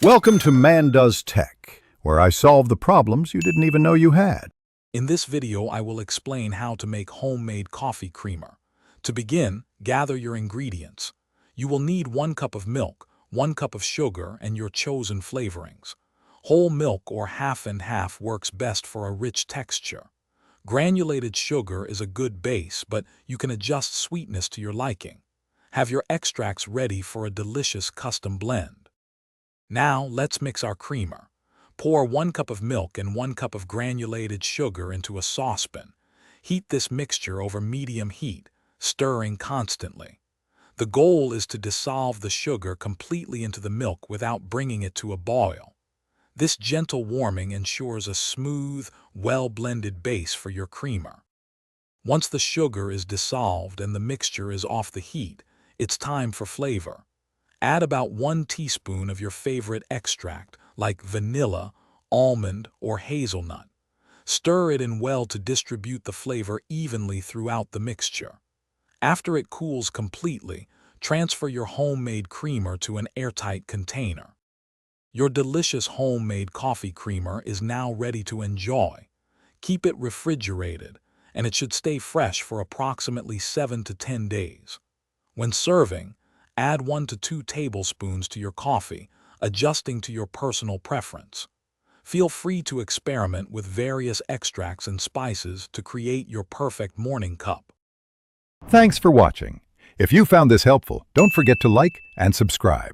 Welcome to Man Does Tech, where I solve the problems you didn't even know you had. In this video, I will explain how to make homemade coffee creamer. To begin, gather your ingredients. You will need 1 cup of milk, 1 cup of sugar, and your chosen flavorings. Whole milk or half and half works best for a rich texture. Granulated sugar is a good base, but you can adjust sweetness to your liking. Have your extracts ready for a delicious custom blend. Now, let's mix our creamer. Pour 1 cup of milk and 1 cup of granulated sugar into a saucepan. Heat this mixture over medium heat, stirring constantly. The goal is to dissolve the sugar completely into the milk without bringing it to a boil. This gentle warming ensures a smooth, well-blended base for your creamer. Once the sugar is dissolved and the mixture is off the heat, it's time for flavor. Add about 1 teaspoon of your favorite extract, like vanilla, almond, or hazelnut. Stir it in well to distribute the flavor evenly throughout the mixture. After it cools completely, transfer your homemade creamer to an airtight container. Your delicious homemade coffee creamer is now ready to enjoy. Keep it refrigerated, and it should stay fresh for approximately 7 to 10 days. When serving, add 1 to 2 tablespoons to your coffee, adjusting to your personal preference. Feel free to experiment with various extracts and spices to create your perfect morning cup. Thanks for watching. If you found this helpful, don't forget to like and subscribe.